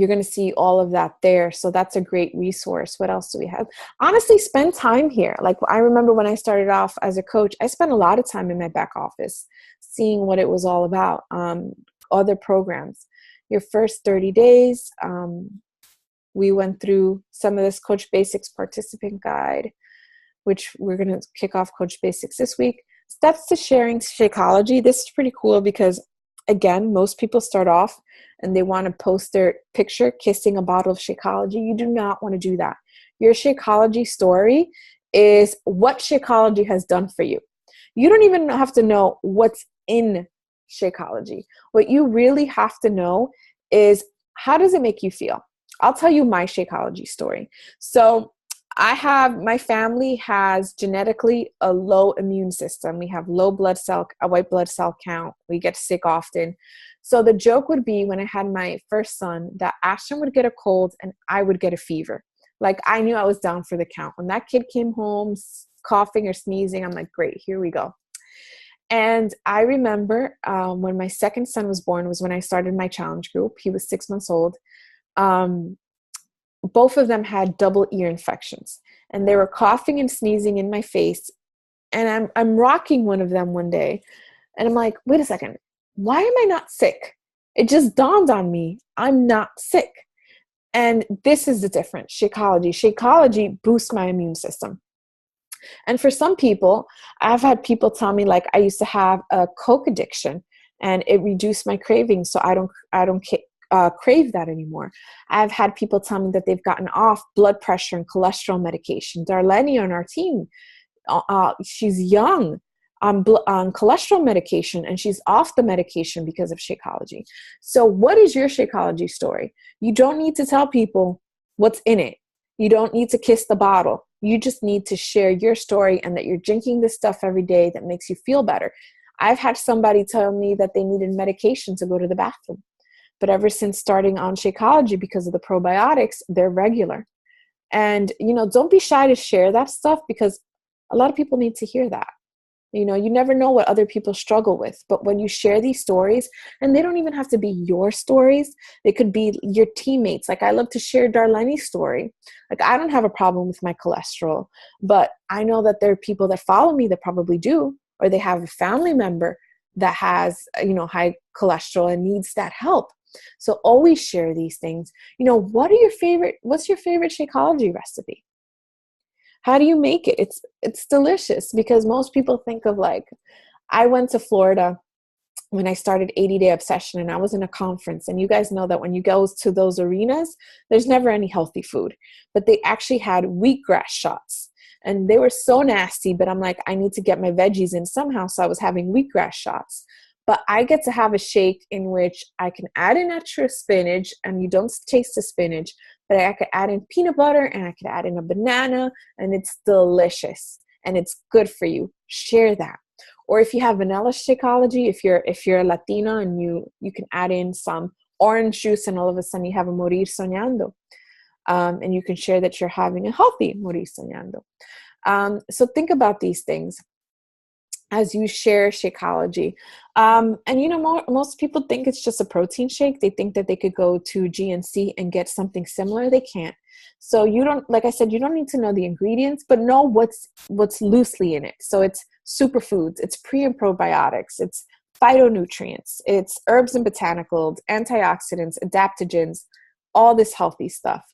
going to see all of that there. So that's a great resource. What else do we have? Honestly, spend time here. Like, I remember when I started off as a coach, I spent a lot of time in my back office seeing what it was all about. Other programs. Your first 30 days, we went through some of this Coach Basics participant guide, which we're going to kick off Coach Basics this week. Steps to sharing Shakeology. This is pretty cool because, again, most people start off and they want to post their picture kissing a bottle of Shakeology. You do not want to do that. Your Shakeology story is what Shakeology has done for you. You don't even have to know what's in Shakeology. What you really have to know is, how does it make you feel? I'll tell you my Shakeology story. So my family has genetically a low immune system. We have low white blood cell count. We get sick often. So the joke would be, when I had my first son, that Ashton would get a cold and I would get a fever. Like, I knew I was down for the count. When that kid came home coughing or sneezing, I'm like, great, here we go. And I remember when my second son was born was when I started my challenge group. He was 6 months old. Both of them had double ear infections, and they were coughing and sneezing in my face. And I'm rocking one of them one day, and I'm like, wait a second, why am I not sick? It just dawned on me, I'm not sick. And this is the difference. Shakeology boosts my immune system. And for some people, I've had people tell me, like, I used to have a Coke addiction and it reduced my cravings, so I don't crave that anymore. I've had people tell me that they've gotten off blood pressure and cholesterol medication. Darlene on our team, she's young on cholesterol medication, and she's off the medication because of Shakeology. So what is your Shakeology story? You don't need to tell people what's in it. You don't need to kiss the bottle. You just need to share your story and that you're drinking this stuff every day that makes you feel better. I've had somebody tell me that they needed medication to go to the bathroom. But ever since starting on Shakeology, because of the probiotics, they're regular. And, don't be shy to share that stuff, because a lot of people need to hear that. You never know what other people struggle with. But when you share these stories, and they don't even have to be your stories, they could be your teammates. Like, I love to share Darlene's story. Like, I don't have a problem with my cholesterol, but I know that there are people that follow me that probably do, or they have a family member that has, high cholesterol and needs that help. So always share these things. What's your favorite Shakeology recipe? How do you make it? It's delicious, because most people think of, like, I went to Florida when I started 80-Day Obsession, and I was in a conference, and you guys know that when you go to those arenas, there's never any healthy food, but they actually had wheatgrass shots, and they were so nasty, but I'm like, I need to get my veggies in somehow. So I was having wheatgrass shots. But I get to have a shake in which I can add in extra spinach, and you don't taste the spinach, but I could add in peanut butter, and I could add in a banana, and it's delicious and it's good for you. Share that. Or if you have vanilla Shakeology, if you're a Latina, and you can add in some orange juice, and all of a sudden you have a morir soñando, and you can share that you're having a healthy morir soñando. So think about these things as you share Shakeology. And most people think it's just a protein shake. They think that they could go to GNC and get something similar. They can't. So like I said, you don't need to know the ingredients, but know what's loosely in it. So it's superfoods, it's pre and probiotics, it's phytonutrients, it's herbs and botanicals, antioxidants, adaptogens, all this healthy stuff.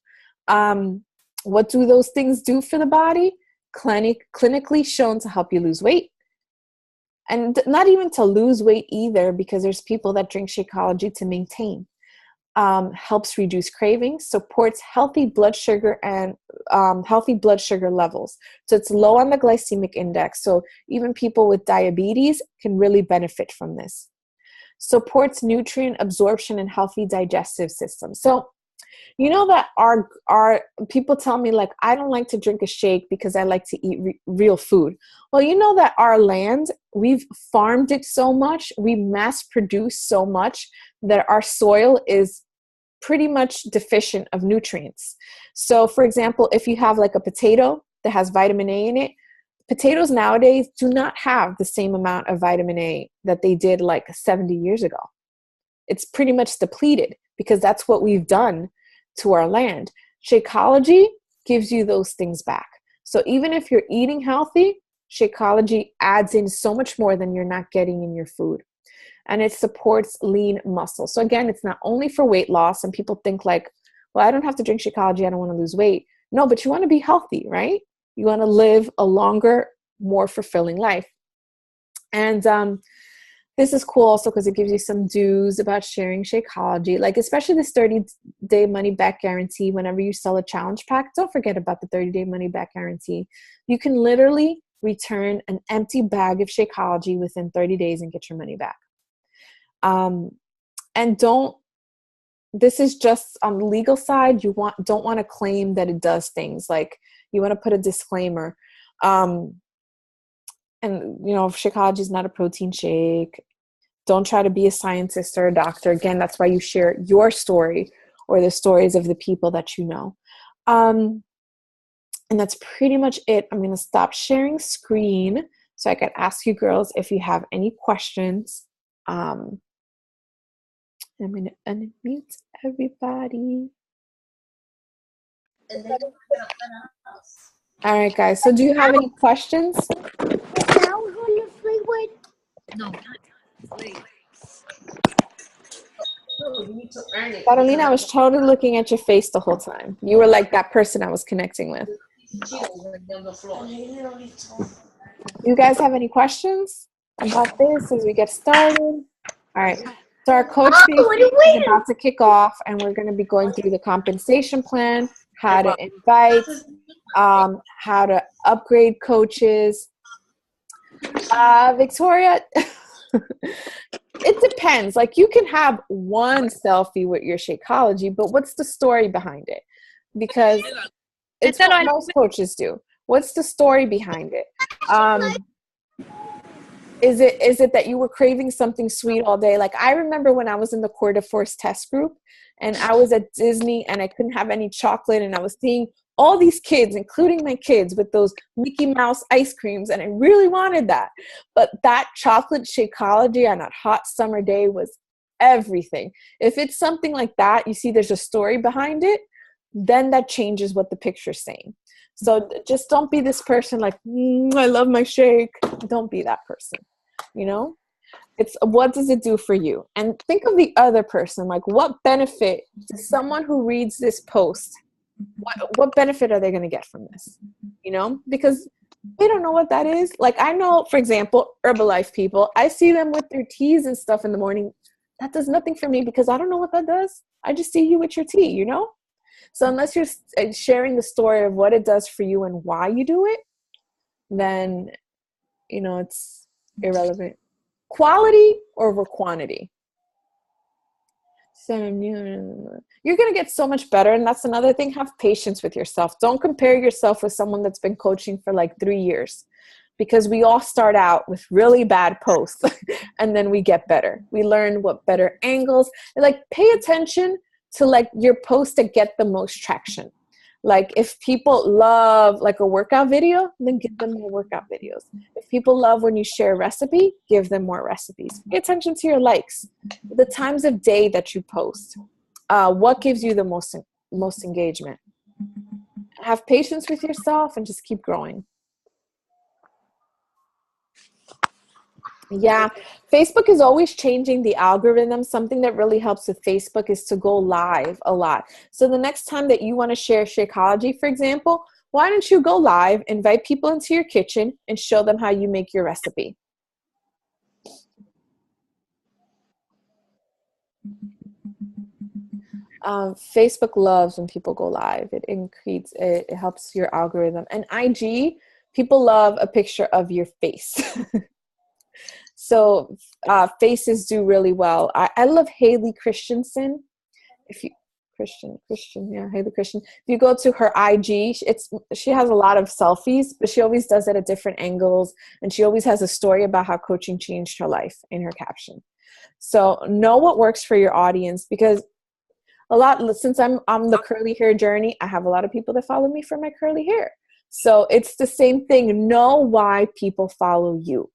What do those things do for the body? Clinically shown to help you lose weight. And not even to lose weight either, because there's people that drink Shakeology to maintain. Helps reduce cravings, supports healthy blood sugar and healthy blood sugar levels. So it's low on the glycemic index. So even people with diabetes can really benefit from this. Supports nutrient absorption and healthy digestive system. So that our people tell me, like, I don't like to drink a shake because I like to eat real food. Well, that our land, we've farmed it so much, we mass produce so much that our soil is pretty much deficient of nutrients. So for example, if you have like a potato that has vitamin A in it, Potatoes nowadays do not have the same amount of vitamin A that they did like 70 years ago. It's pretty much depleted because that's what we've done to our land. Shakeology gives you those things back. So even if you're eating healthy, Shakeology adds in so much more than you're not getting in your food. And it supports lean muscle. So again, it's not only for weight loss, and people think like, well, I don't have to drink Shakeology, I don't want to lose weight. No, but you want to be healthy, right? You want to live a longer, more fulfilling life. And this is cool also because it gives you some do's about sharing Shakeology, like especially this 30-day money-back guarantee. Whenever you sell a challenge pack, don't forget about the 30-day money-back guarantee. You can literally return an empty bag of Shakeology within 30 days and get your money back. And this is just on the legal side. You don't want to claim that it does things. Like you want to put a disclaimer. And, Shakeology is not a protein shake. Don't try to be a scientist or a doctor. Again, that's why you share your story or the stories of the people that you know. And that's pretty much it. I'm going to stop sharing screen so I can ask you girls if you have any questions. I'm going to unmute everybody. All right, guys. So do you have any questions? No. Carolina, I was totally looking at your face the whole time. You were like that person I was connecting with. You guys have any questions about this as we get started? All right. So our coach is about to kick off, and we're going to be going through the compensation plan, how to invite, how to upgrade coaches. Victoria, it depends. Like you can have one selfie with your Shakeology, but what's the story behind it? Because it's what most coaches do. What's the story behind it? Is it that you were craving something sweet all day? Like I remember when I was in the Coeur de Force test group and I was at Disney and I couldn't have any chocolate, and I was seeing all these kids, including my kids, with those Mickey Mouse ice creams, and I really wanted that. But that chocolate Shakeology on that hot summer day was everything. If it's something like that, you see there's a story behind it, then that changes what the picture's saying. So just don't be this person like, I love my shake. Don't be that person, It's what does it do for you? And think of the other person. Like what benefit does someone who reads this post, what benefit are they going to get from this? Because they don't know what that is. Like I know, for example, Herbalife people, I see them with their teas and stuff in the morning. That does nothing for me because I don't know what that does. I just see you with your tea, So unless you're sharing the story of what it does for you and why you do it, then, it's irrelevant. Quality over quantity. So you're going to get so much better. And that's another thing. Have patience with yourself. Don't compare yourself with someone that's been coaching for like 3 years, because we all start out with really bad posts and then we get better. We learn what better angles, like pay attention to like your posts that get the most traction. Like if people love like a workout video, then give them more workout videos. If people love when you share a recipe, give them more recipes. Pay attention to your likes, the times of day that you post, what gives you the most engagement. Have patience with yourself and just keep growing. Yeah, Facebook is always changing the algorithm. Something that really helps with Facebook is to go live a lot. So the next time that you want to share Shakeology, for example, why don't you go live, invite people into your kitchen, and show them how you make your recipe? Facebook loves when people go live. It helps your algorithm. And IG, people love a picture of your face. So faces do really well. I love Haley Christensen. Haley Christian. If you go to her IG, she has a lot of selfies, but she always does it at different angles, and she always has a story about how coaching changed her life in her caption. So know what works for your audience, because since I'm on the curly hair journey, I have a lot of people that follow me for my curly hair. So it's the same thing. Know why people follow you.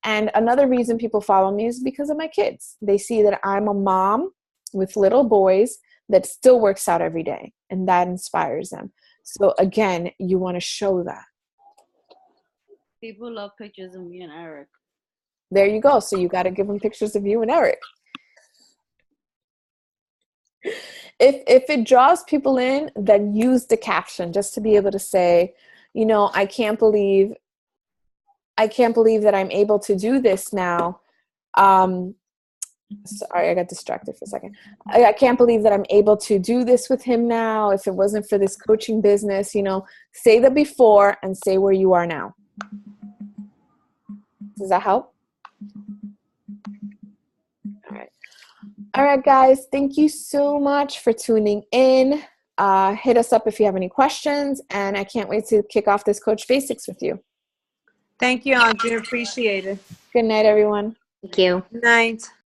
And another reason people follow me is because of my kids. They see that I'm a mom with little boys that still works out every day, and that inspires them. So again, you want to show that. People love pictures of me and Eric. There you go. So you got to give them pictures of you and Eric. If it draws people in, then use the caption just to be able to say, you know, I can't believe that I'm able to do this now. Sorry, I got distracted for a second. I can't believe that I'm able to do this with him now. If it wasn't for this coaching business, you know, say the before and say where you are now. Does that help? All right, guys. Thank you so much for tuning in. Hit us up if you have any questions, and I can't wait to kick off this Coach Basics with you. Thank you, Audrey. Appreciate it. Good night, everyone. Thank you. Good night.